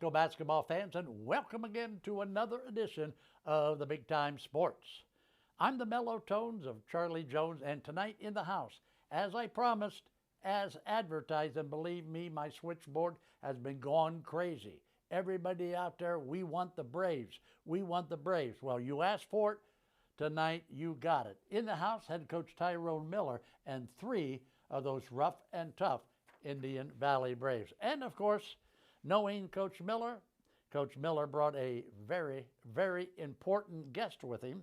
Go basketball fans, and welcome again to another edition of the Big Time Sports. I'm the mellow tones of Charlie Jones, and tonight in the house, as I promised, as advertised, and believe me, my switchboard has been gone crazy. Everybody out there, we want the Braves. We want the Braves. Well, you asked for it. Tonight, you got it. In the house, head coach Tyrone Miller and three of those rough and tough Indian Valley Braves. And of course, knowing Coach Miller brought a very, very important guest with him.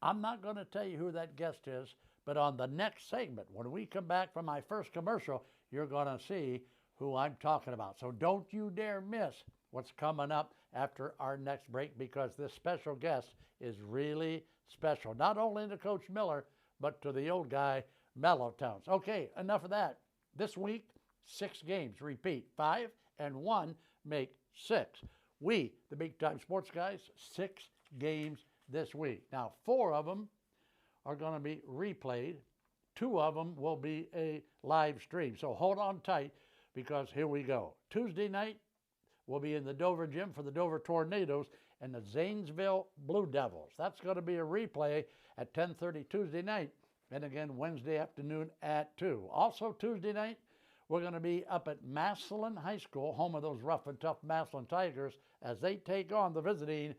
I'm not going to tell you who that guest is, but on the next segment, when we come back from my first commercial, you're going to see who I'm talking about. So don't you dare miss what's coming up after our next break, because this special guest is really special, not only to Coach Miller, but to the old guy, Mellow Tones. Okay, enough of that. This week, 6 games. Repeat, 5 and 1 make 6. We, the Big Time Sports guys, 6 games this week. Now, 4 of them are going to be replayed. 2 of them will be a live stream. So hold on tight, because here we go. Tuesday night, we'll be in the Dover gym for the Dover Tornadoes and the Zanesville Blue Devils. That's going to be a replay at 10:30 Tuesday night, and again Wednesday afternoon at 2. Also Tuesday night, we're going to be up at Massillon High School, home of those rough and tough Massillon Tigers, as they take on the visiting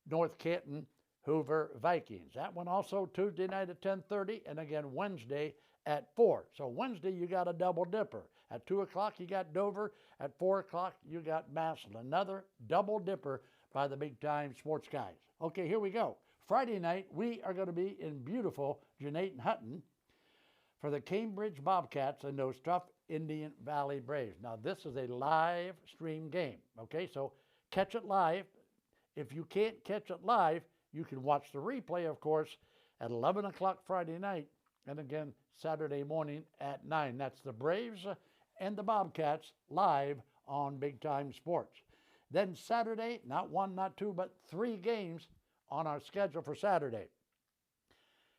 North Canton Hoover Vikings. That one also Tuesday night at 10:30, and again Wednesday at 4. So Wednesday you got a double dipper. At 2 o'clock you got Dover. At 4 o'clock you got Massillon. Another double dipper by the Big Time Sports guys. Okay, here we go. Friday night we are going to be in beautiful Jeanette and Hutton for the Cambridge Bobcats and those tough Indian Valley Braves. Now, this is a live stream game, okay? So catch it live. If you can't catch it live, you can watch the replay, of course, at 11 o'clock Friday night and again Saturday morning at 9. That's the Braves and the Bobcats live on Big Time Sports. Then Saturday, not 1, not 2, but 3 games on our schedule for Saturday.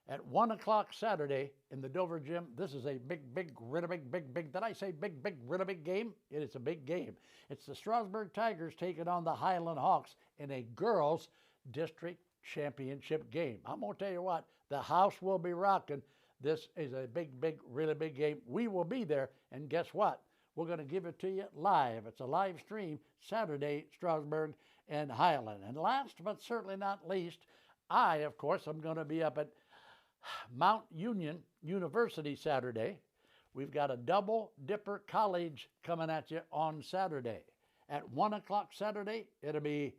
At 1 o'clock Saturday in the Dover gym, this is a big, really big. Did I say big, really big game? It is a big game. It's the Strasburg Tigers taking on the Highland Hawks in a girls' district championship game. I'm going to tell you what, the house will be rocking. This is a big, really big game. We will be there, and guess what? We're going to give it to you live. It's a live stream Saturday, Strasburg and Highland. And last but certainly not least, I, of course, am going to be up at Mount Union University Saturday. We've got a double dipper college coming at you on Saturday. At 1 o'clock Saturday, it'll be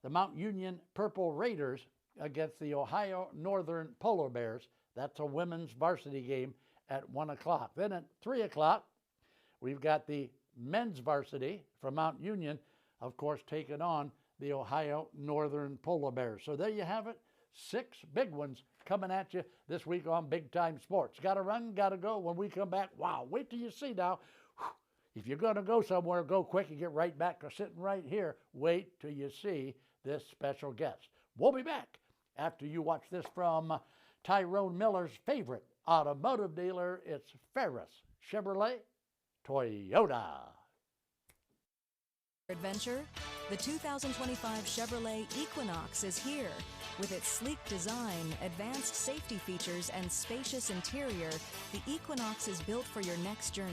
the Mount Union Purple Raiders against the Ohio Northern Polar Bears. That's a women's varsity game at 1 o'clock. Then at 3 o'clock, we've got the men's varsity from Mount Union, of course, taking on the Ohio Northern Polar Bears. So there you have it. 6 big ones coming at you this week on Big Time Sports. Got to run, got to go. When we come back, wow, wait till you see now. If you're going to go somewhere, go quick and get right back to sitting right here. Wait till you see this special guest. We'll be back after you watch this from Tyrone Miller's favorite automotive dealer. It's Ferris Chevrolet Toyota. Adventure? The 2025 Chevrolet Equinox is here. With its sleek design, advanced safety features, and spacious interior, the Equinox is built for your next journey.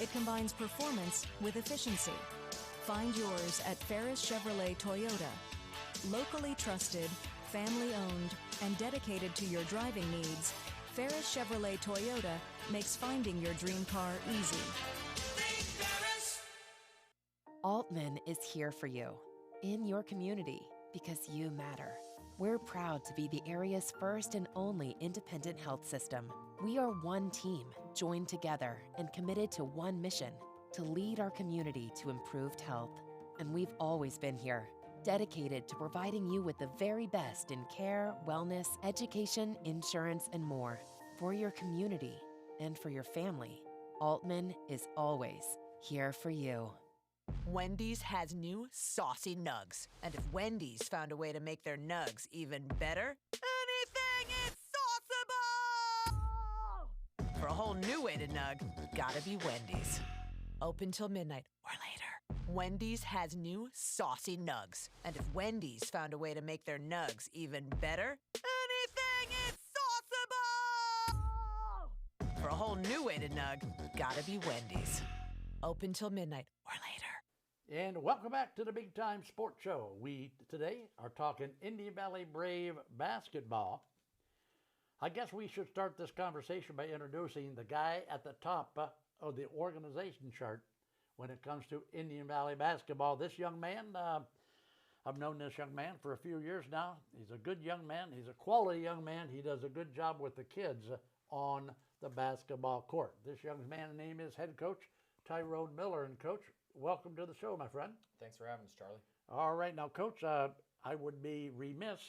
It combines performance with efficiency. Find yours at Ferris Chevrolet Toyota. Locally trusted, family-owned, and dedicated to your driving needs, Ferris Chevrolet Toyota makes finding your dream car easy. Altman is here for you, in your community, because you matter. We're proud to be the area's first and only independent health system. We are one team, joined together and committed to one mission, to lead our community to improved health. And we've always been here, dedicated to providing you with the very best in care, wellness, education, insurance, and more. For your community and for your family, Altman is always here for you. Wendy's has new saucy nugs. And if Wendy's found a way to make their nugs even better, anything is sauceable! For a whole new way to nug, gotta be Wendy's. Open till midnight or later. Wendy's has new saucy nugs. And if Wendy's found a way to make their nugs even better, anything is sauceable! For a whole new way to nug, gotta be Wendy's. Open till midnight or later. And welcome back to the Big Time Sports Show. We today are talking Indian Valley Brave basketball. I guess we should start this conversation by introducing the guy at the top of the organization chart when it comes to Indian Valley basketball. This young man, I've known this young man for a few years now. He's a good young man. He's a quality young man. He does a good job with the kids on the basketball court. This young man's name is head coach Tyrone Miller. And Coach, welcome to the show, my friend. Thanks for having us, Charlie. All right. Now, Coach, I would be remiss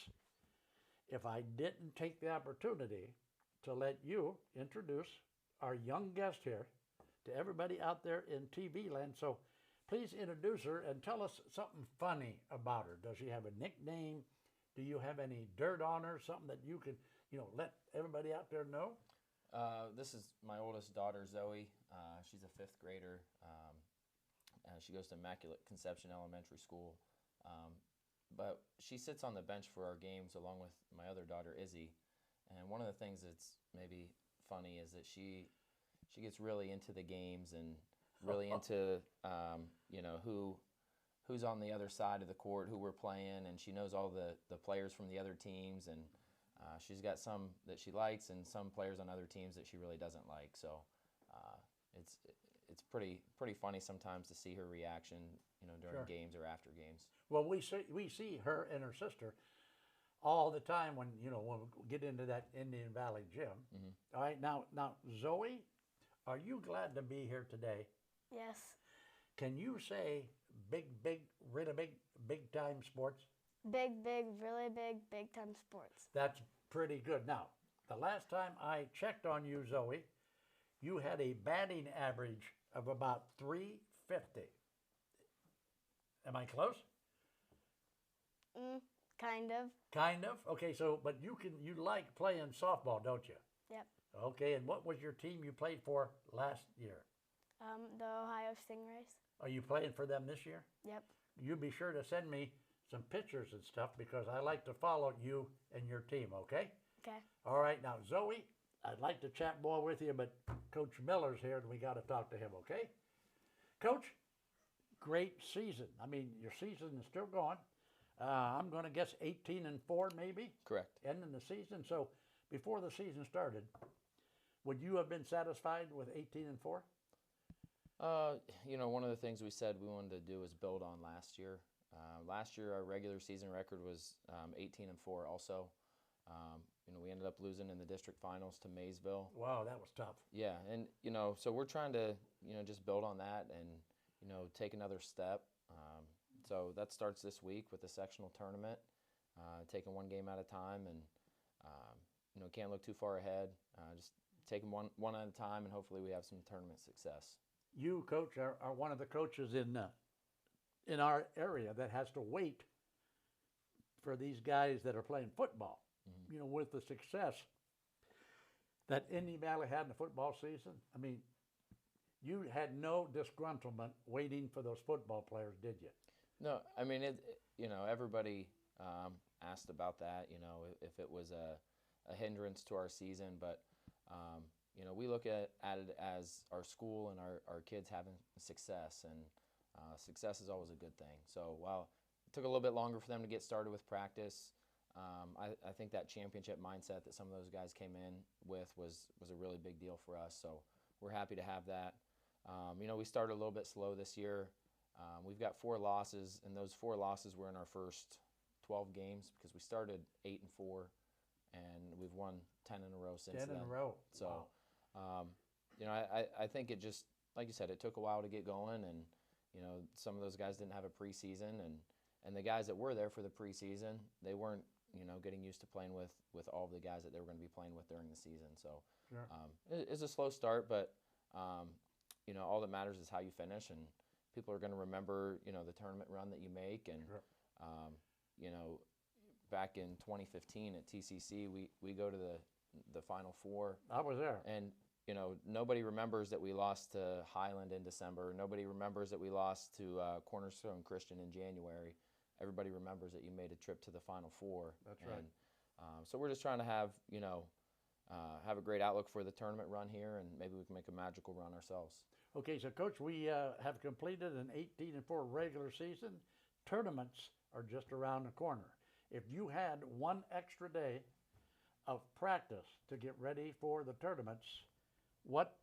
if I didn't take the opportunity to let you introduce our young guest here to everybody out there in TV land. So please introduce her and tell us something funny about her. Does she have a nickname? Do you have any dirt on her? Something that you can, let everybody out there know? This is my oldest daughter, Zoe. She's a fifth grader. She goes to Immaculate Conception Elementary School. But she sits on the bench for our games along with my other daughter, Izzy. And one of the things that's maybe funny is that she gets really into the games and really into who's on the other side of the court, who we're playing, and she knows all the players from the other teams, and she's got some that she likes and some players on other teams that she really doesn't like. So it's pretty funny sometimes to see her reaction, during Sure. games or after games. Well, we see her and her sister all the time when we get into that Indian Valley gym. Mm-hmm. All right, now Zoe, are you glad to be here today? Yes. Can you say big, really big time sports? Big, really big time sports. That's pretty good. Now, the last time I checked on you, Zoe, you had a batting average of about 350. Am I close? Kind of. Kind of. Okay, so but you like playing softball, don't you? Yep. Okay, and what was your team you played for last year? The Ohio Stingrays. Are you playing for them this year? Yep. You be sure to send me some pictures and stuff because I like to follow you and your team, okay? Okay. All right, now Zoe, I'd like to chat more with you, but Coach Miller's here and we got to talk to him, okay? Coach, great season. I mean, your season is still going. I'm going to guess 18-4 maybe? Correct. Ending the season. So before the season started, would you have been satisfied with 18-4? One of the things we said we wanted to do was build on last year. Last year, our regular season record was 18-4 also. We ended up losing in the district finals to Maysville. Wow, that was tough. Yeah, and, so we're trying to, just build on that and, take another step. So that starts this week with the sectional tournament, taking one game at a time and, can't look too far ahead. Just taking one at a time and hopefully we have some tournament success. You, Coach, are one of the coaches in our area that has to wait for these guys that are playing football. Mm-hmm. With the success that Indian Valley had in the football season, I mean, you had no disgruntlement waiting for those football players, did you? No, I mean, everybody asked about that, if it was a hindrance to our season, but we look at it as our school and our kids having success, and success is always a good thing. So while it took a little bit longer for them to get started with practice, I think that championship mindset that some of those guys came in with was a really big deal for us. So we're happy to have that. We started a little bit slow this year. We've got 4 losses, and those 4 losses were in our first 12 games because we started 8-4, and we've won 10 in a row since then. 10 in a row. So, wow. I think it just, like you said, it took a while to get going, and some of those guys didn't have a preseason, and the guys that were there for the preseason, they weren't getting used to playing with all of the guys that they were going to be playing with during the season. So Sure. It's a slow start, but all that matters is how you finish, and people are going to remember the tournament run that you make. And Sure. Back in 2015 at TCC, we go to the Final Four. I was there. And you know, nobody remembers that we lost to Highland in December. Nobody remembers that we lost to Cornerstone Christian in January. Everybody remembers that you made a trip to the Final Four. That's right. So we're just trying to have, have a great outlook for the tournament run here, and maybe we can make a magical run ourselves. Okay, so Coach, we have completed an 18-4 regular season. Tournaments are just around the corner. If you had one extra day of practice to get ready for the tournaments, what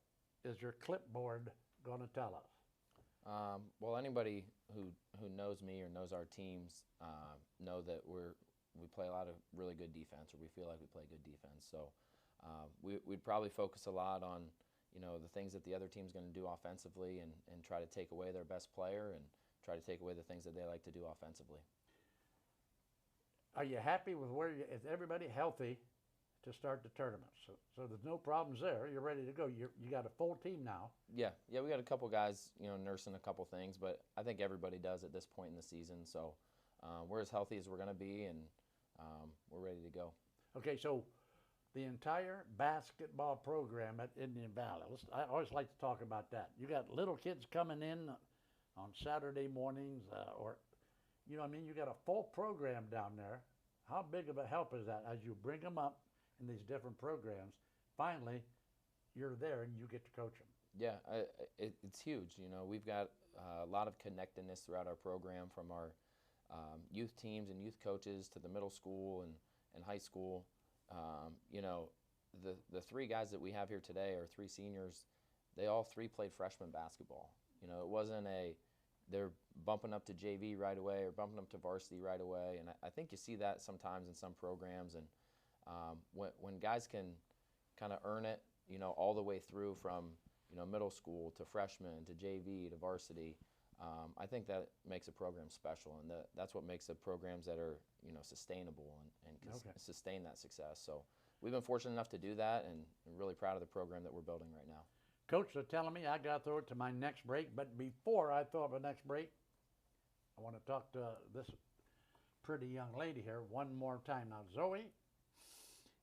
is your clipboard going to tell us? Well, anybody who knows me or knows our teams know that we play a lot of really good defense, or we feel like we play good defense. So we'd probably focus a lot on, the things that the other team's going to do offensively, and try to take away their best player and try to take away the things that they like to do offensively. Are you happy with is everybody healthy to start the tournament? So there's no problems there. You're ready to go. You got a full team now. Yeah, we got a couple guys, nursing a couple things, but I think everybody does at this point in the season. So we're as healthy as we're going to be, and we're ready to go. Okay, so the entire basketball program at Indian Valley. I always like to talk about that. You got little kids coming in on Saturday mornings, you got a full program down there. How big of a help is that as you bring them up in these different programs? Finally, you're there and you get to coach them. Yeah, it's huge. We've got a lot of connectedness throughout our program, from our youth teams and youth coaches to the middle school and high school. The three guys that we have here today are three seniors. They all three played freshman basketball. It wasn't they're bumping up to JV right away or bumping up to varsity right away. And I think you see that sometimes in some programs. And when guys can kind of earn it, all the way through from, middle school to freshman to JV to varsity, I think that makes a program special. And that's what makes the programs that are, sustainable and can sustain that success. So we've been fortunate enough to do that, and I'm really proud of the program that we're building right now. Coach, they're telling me I got to throw it to my next break, but before I throw up a next break, I want to talk to this pretty young lady here one more time. Now, Zoe,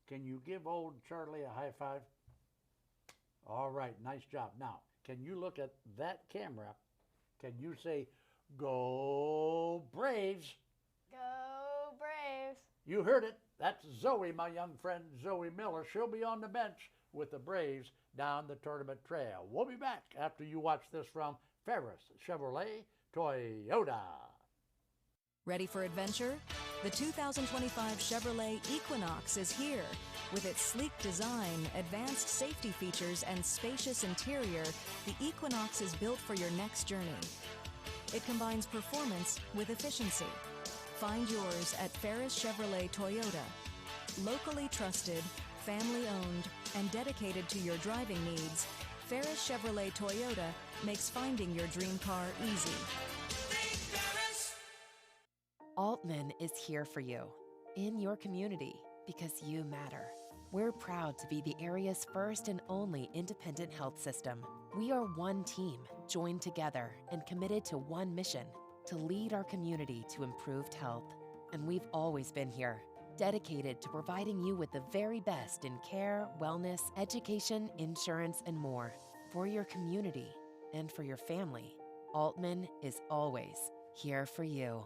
can you give old Charlie a high five? All right, nice job. Now, can you look at that camera? Can you say, "Go Braves"? Go Braves! You heard it. That's Zoe, my young friend, Zoe Miller. She'll be on the bench with the Braves down the tournament trail. We'll be back after you watch this from Ferris Chevrolet Toyota. Ready for adventure? The 2025 Chevrolet Equinox is here. With its sleek design, advanced safety features, and spacious interior, the Equinox is built for your next journey. It combines performance with efficiency. Find yours at Ferris Chevrolet Toyota. Locally trusted, family-owned, and dedicated to your driving needs, Ferris Chevrolet Toyota makes finding your dream car easy. Altman is here for you, in your community, because you matter. We're proud to be the area's first and only independent health system. We are one team, joined together and committed to one mission: to lead our community to improved health. And we've always been here, dedicated to providing you with the very best in care, wellness, education, insurance, and more. For your community and for your family, Altman is always here for you.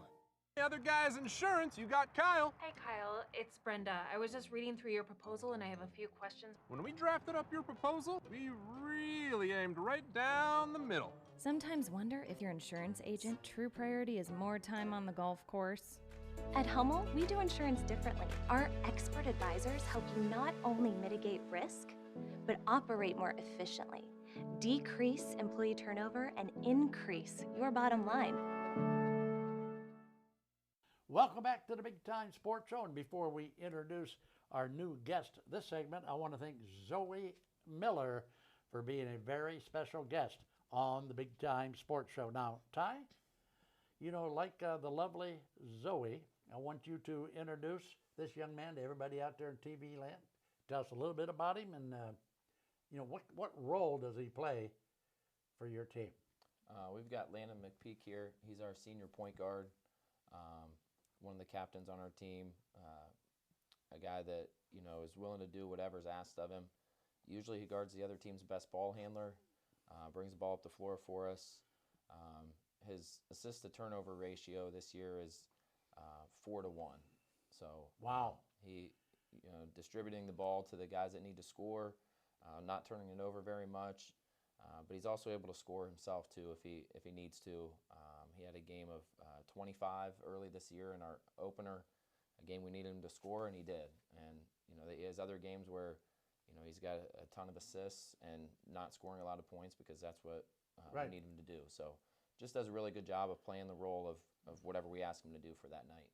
The other guy's insurance, you got Kyle. Hey Kyle, it's Brenda. I was just reading through your proposal and I have a few questions. When we drafted up your proposal, we really aimed right down the middle. Sometimes wonder if your insurance agent true priority is more time on the golf course. At Hummel, we do insurance differently. Our expert advisors help you not only mitigate risk, but operate more efficiently, decrease employee turnover, and increase your bottom line. Welcome back to the Big Time Sports Show. And before we introduce our new guest this segment, I want to thank Zoe Miller for being a very special guest on the Big Time Sports Show. Now, Ty, like the lovely Zoe, I want you to introduce this young man to everybody out there in TV land. Tell us a little bit about him and, what role does he play for your team? We've got Landon McPeak here. He's our senior point guard. One of the captains on our team, a guy that, is willing to do whatever's asked of him. Usually he guards the other team's best ball handler, brings the ball up the floor for us. His assist to turnover ratio this year is 4-1. So wow, he distributing the ball to the guys that need to score, not turning it over very much. But he's also able to score himself too if he needs to. He had a game of 25 early this year in our opener, a game we needed him to score, and he did. And he has other games where he's got a ton of assists and not scoring a lot of points because that's what right. we need him to do. So just does a really good job of playing the role of whatever we ask him to do for that night.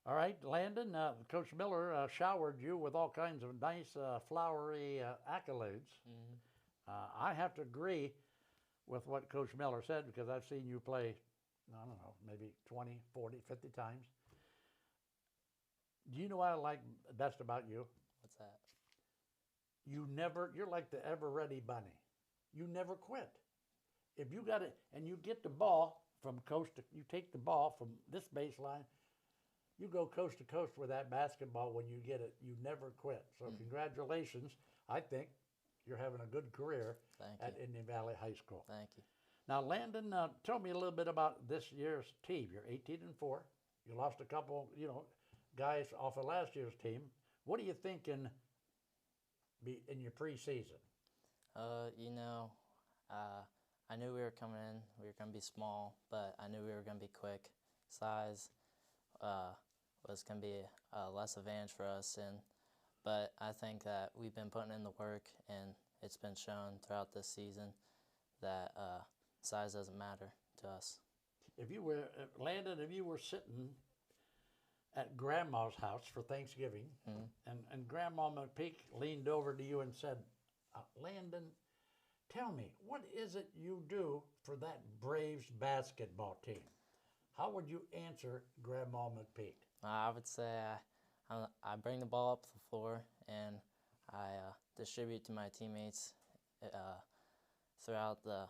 All right, Landon, Coach Miller showered you with all kinds of nice, flowery accolades. I have to agree with what Coach Miller said because I've seen you play, I don't know, maybe 20, 40, 50 times. Do you know what I like best about you? What's that? You're like the ever-ready bunny. You never quit. If you got it, and you get the ball from coast to, you take the ball from this baseline, you go coast to coast with that basketball when you get it. You never quit. So congratulations. I think you're having a good career at Indian Valley High School. Thank you. Now, Landon, tell me a little bit about this year's team. You're 18-4. You lost a couple, guys off of last year's team. What are you thinking in your preseason? I knew we were coming in. We were going to be small, but I knew we were going to be quick. Size was going to be less advantage for us, but I think that we've been putting in the work, and it's been shown throughout this season that size doesn't matter to us. If you were, Landon, if you were sitting at Grandma's house for Thanksgiving, and Grandma McPeak leaned over to you and said, Landon, tell me, what is it you do for that Braves basketball team? How would you answer Grandma McPeak? I would say I bring the ball up the floor and I distribute to my teammates throughout the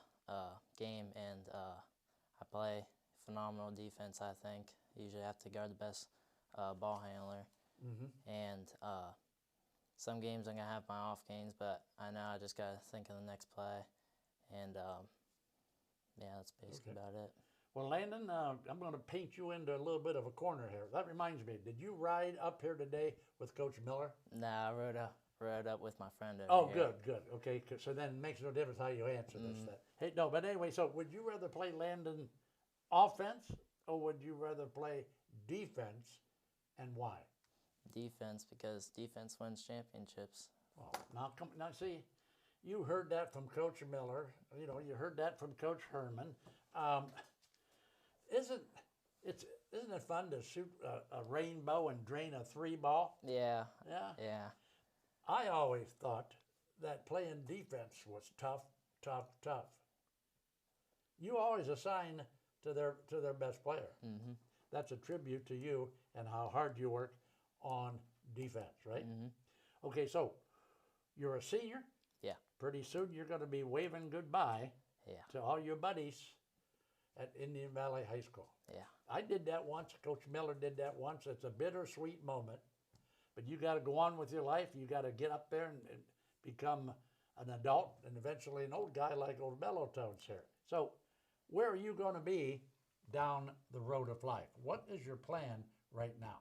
game, and I play phenomenal defense, I think. Usually have to guard the best ball handler. And some games I'm going to have my off games, but I know I just got to think of the next play. And, that's basically about it. Well, Landon, I'm going to paint you into a little bit of a corner here. That reminds me, did you ride up here today with Coach Miller? No, I rode up with my friend over Oh, here. good. Okay, so then it makes no difference how you answer this. Hey, no, but anyway, so would you rather play Landon offense or would you rather play defense, and why? Defense, because defense wins championships. Oh, now see, you heard that from Coach Miller. You heard that from Coach Herman. Isn't it fun to shoot a rainbow and drain a 3-ball? Yeah. Yeah. I always thought that playing defense was tough. You always assign to their best player. That's a tribute to you and how hard you work on defense, right? Okay, so you're a senior. Yeah. Pretty soon you're going to be waving goodbye to all your buddies at Indian Valley High School. Yeah. I did that once. Coach Miller did that once. It's a bittersweet moment, but you got to go on with your life. You got to get up there and become an adult and eventually an old guy like old Mellow Tones here. So where are you going to be down the road of life? What is your plan right now?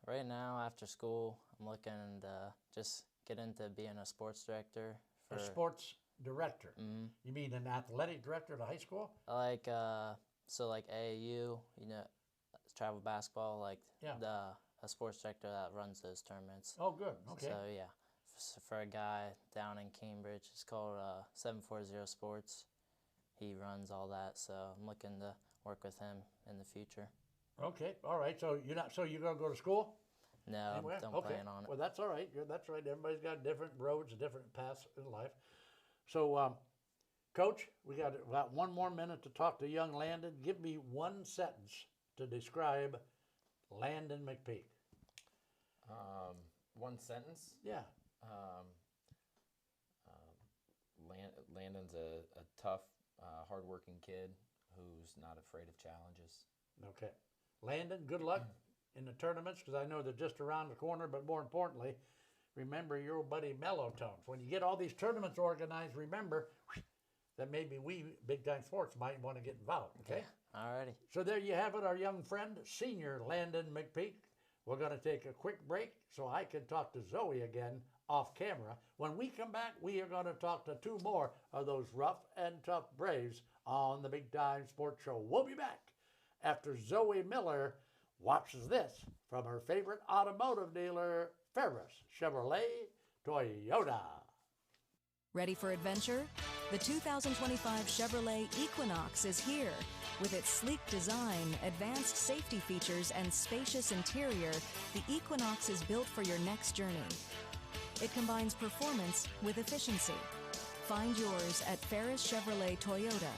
Right now, after school, I'm looking to just get into being a sports director. A sports director? You mean an athletic director at a high school? Like AAU, travel basketball, a sports director that runs those tournaments. Oh, good. Okay. So, yeah, for a guy down in Cambridge, it's called 740 Sports. He runs all that, so I'm looking to work with him in the future. Okay, all right. So you're going to go to school? No, anywhere? Don't plan on it. Well, that's all right. That's right. Everybody's got different roads, different paths in life. So, Coach, we got about 1 more minute to talk to young Landon. Give me one sentence to describe Landon McPeak. One sentence? Yeah. Landon's a tough, hardworking kid who's not afraid of challenges. Okay. Landon, good luck in the tournaments because I know they're just around the corner, but more importantly, remember your old buddy Mellow-Tones. When you get all these tournaments organized, remember that maybe we, Big Time Sports, might want to get involved, okay? Yeah. Alrighty. So there you have it, our young friend, senior Landon McPeak. We're going to take a quick break so I can talk to Zoe again off camera. When we come back, we are going to talk to two more of those rough and tough Braves on the Big Time Sports Show. We'll be back after Zoe Miller watches this from her favorite automotive dealer, Ferris Chevrolet Toyota. Ready for adventure? The 2025 Chevrolet Equinox is here. With its sleek design, advanced safety features, and spacious interior, the Equinox is built for your next journey. It combines performance with efficiency. Find yours at Ferris Chevrolet Toyota.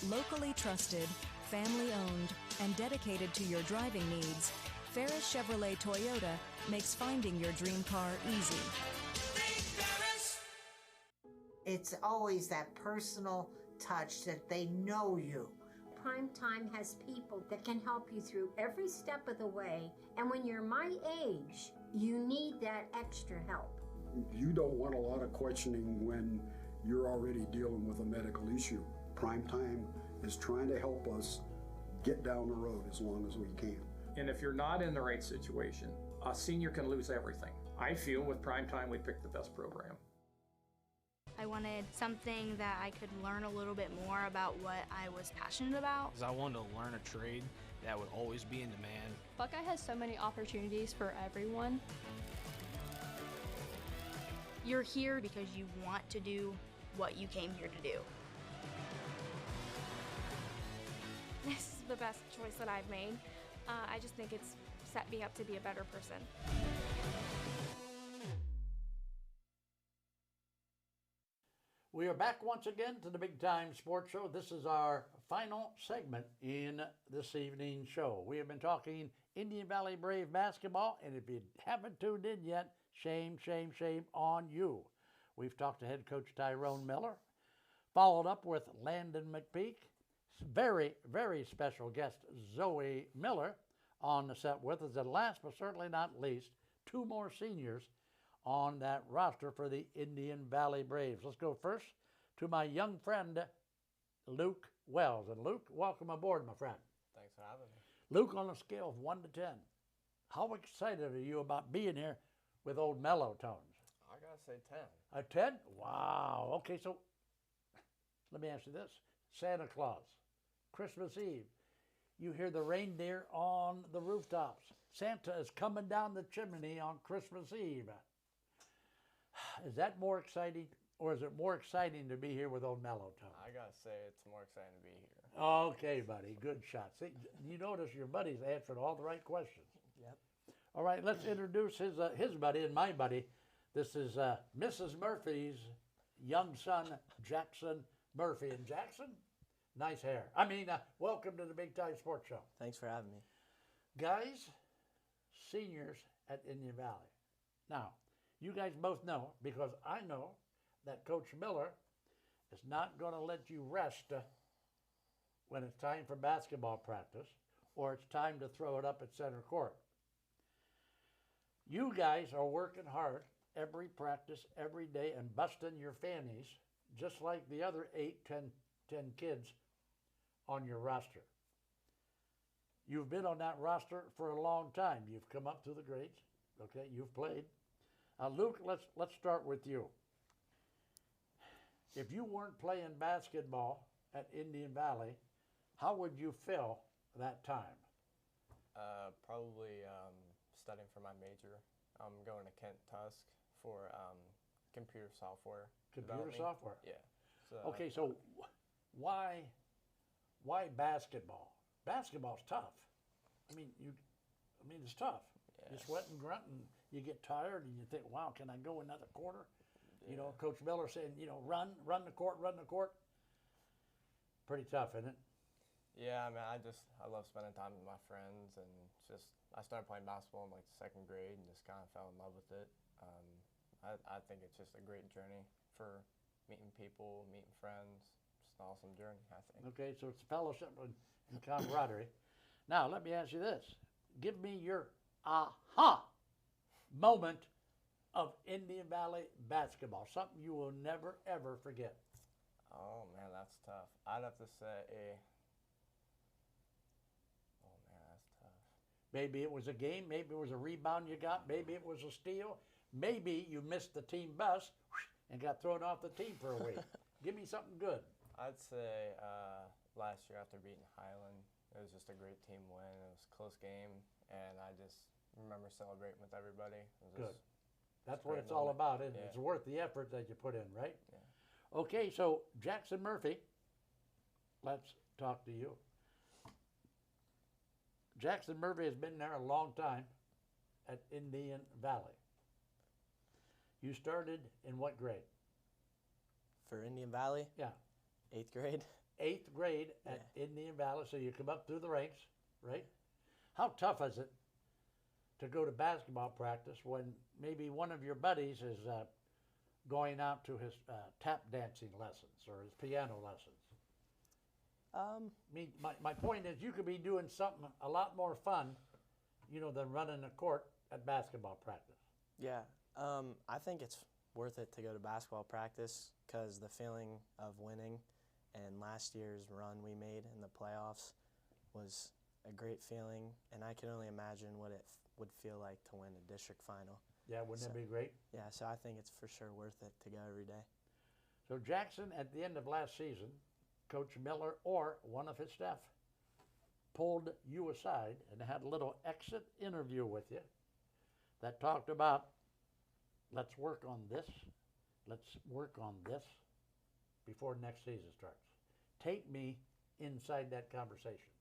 Locally trusted, family-owned, and dedicated to your driving needs, Ferris Chevrolet Toyota makes finding your dream car easy. It's always that personal touch that they know you. Primetime has people that can help you through every step of the way, and when you're my age, you need that extra help. You don't want a lot of questioning when you're already dealing with a medical issue. Primetime is trying to help us get down the road as long as we can. And if you're not in the right situation, a senior can lose everything. I feel with Primetime we picked the best program. I wanted something that I could learn a little bit more about what I was passionate about. I wanted to learn a trade that would always be in demand. Buckeye has so many opportunities for everyone. You're here because you want to do what you came here to do. This is the best choice that I've made. I just think it's set me up to be a better person. We are back once again to the Big Time Sports Show. This is our final segment in this evening's show. We have been talking Indian Valley Brave basketball, and if you haven't tuned in yet, shame, shame, shame on you. We've talked to head coach Tyrone Miller, followed up with Landon McPeak, very, very special guest Zoe Miller on the set with us, and last but certainly not least, two more seniors on that roster for the Indian Valley Braves. Let's go first to my young friend, Luke Wells. And Luke, welcome aboard, my friend. Thanks for having me. Luke, on a scale of 1 to 10, how excited are you about being here with old Mellow-Tones? I gotta say 10. A 10? Wow. Okay, so let me ask you this. Santa Claus, Christmas Eve, you hear the reindeer on the rooftops. Santa is coming down the chimney on Christmas Eve. Is that more exciting, or is it more exciting to be here with old Mellow-Tones? I gotta say it's more exciting to be here. Okay, buddy, good shot. See, you notice your buddy's answered all the right questions. Yep. All right, let's introduce his buddy and my buddy. This is Mrs. Murphy's young son, Jackson Murphy. And Jackson, nice hair. Welcome to the Big Time Sports Show. Thanks for having me. Guys, seniors at Indian Valley. Now, you guys both know, because I know, that Coach Miller is not going to let you rest when it's time for basketball practice or it's time to throw it up at center court. You guys are working hard every practice, every day, and busting your fannies, just like the other 8, 10 kids on your roster. You've been on that roster for a long time. You've come up through the grades, okay? You've played. Luke, let's start with you. If you weren't playing basketball at Indian Valley, how would you fill that time? Probably studying for my major. I'm going to Kent Tusk for computer software. Computer software? Yeah. Okay, so why basketball? Basketball's tough. It's tough. Yes. You sweat and grunt and you get tired and you think, wow, can I go another quarter? Yeah. Coach Miller saying, run the court. Pretty tough, isn't it? Yeah, I love spending time with my friends, and I started playing basketball in the second grade and just kind of fell in love with it. I think it's just a great journey for meeting people, meeting friends. Just an awesome journey, I think. Okay, so it's fellowship and camaraderie. Now, let me ask you this. Give me your aha moment of Indian Valley basketball? Something you will never, ever forget. Oh, man, that's tough. I'd have to say oh, man, that's tough. Maybe it was a game. Maybe it was a rebound you got. Maybe it was a steal. Maybe you missed the team bus and got thrown off the team for a week. Give me something good. I'd say last year after beating Highland, it was just a great team win. It was a close game, and I just remember celebrating with everybody. It was Good. just That's a what great it's all moment. about, isn't it? Yeah. It's worth the effort that you put in, right? Yeah. Okay, so Jackson Murphy, let's talk to you. Jackson Murphy has been there a long time at Indian Valley. You started in what grade? For Indian Valley? Yeah. 8th grade. 8th grade at Indian Valley, so you come up through the ranks, right? How tough is it to go to basketball practice when maybe one of your buddies is going out to his tap dancing lessons or his piano lessons? I mean, my point is you could be doing something a lot more fun, you know, than running a court at basketball practice. Yeah. I think it's worth it to go to basketball practice because the feeling of winning and last year's run we made in the playoffs was a great feeling, and I can only imagine what it would feel like to win a district final. Yeah, wouldn't that be great? Yeah, so I think it's for sure worth it to go every day. So Jackson, at the end of last season, Coach Miller or one of his staff pulled you aside and had a little exit interview with you that talked about, let's work on this, let's work on this before next season starts. Take me inside that conversation.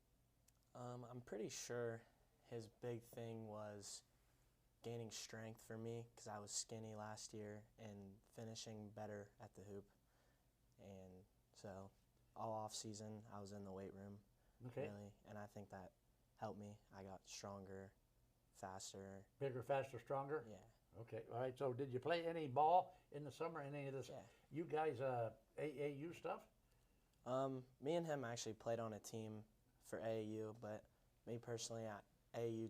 I'm pretty sure his big thing was gaining strength for me because I was skinny last year and finishing better at the hoop. And so all off season I was in the weight room, really, and I think that helped me. I got stronger, faster. Bigger, faster, stronger? Yeah. Okay, all right, so did you play any ball in the summer, any of this? Yeah. You guys, AAU stuff? Me and him actually played on a team for AAU, but me personally, AAU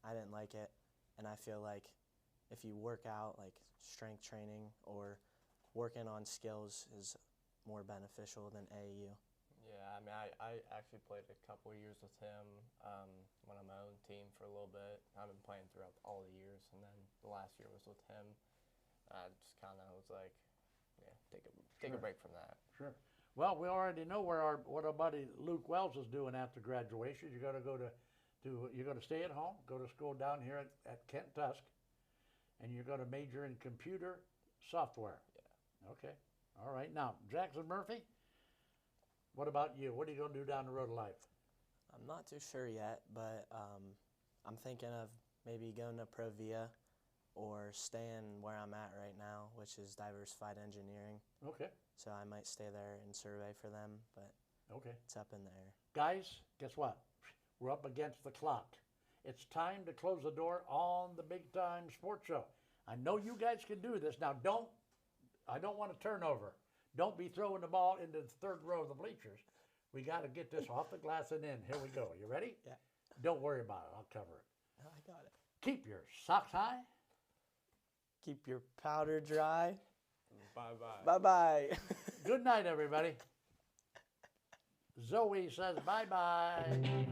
I didn't like it, and I feel like if you work out, like strength training or working on skills is more beneficial than AAU. Yeah, I mean, I actually played a couple of years with him when on my own team for a little bit. I've been playing throughout all the years, and then the last year was with him. I just kind of was like, yeah, take a break from that. Sure. Well, we already know what our buddy Luke Wells is doing after graduation. You got to you're going to stay at home, go to school down here at Kent Tusk, and you're going to major in computer software. Yeah. Okay. All right. Now, Jackson Murphy, what about you? What are you going to do down the road of life? I'm not too sure yet, but I'm thinking of maybe going to Provia or staying where I'm at right now, which is diversified engineering. Okay. So I might stay there and survey for them, but it's up in the air. Guys, guess what? We're up against the clock. It's time to close the door on the Big Time Sports Show. I know you guys can do this. Now, I don't want a turnover. Don't be throwing the ball into the third row of the bleachers. We got to get this off the glass and in. Here we go. You ready? Yeah. Don't worry about it. I'll cover it. I got it. Keep your socks high. Keep your powder dry. Bye-bye. Bye-bye. Good night, everybody. Zoe says bye-bye.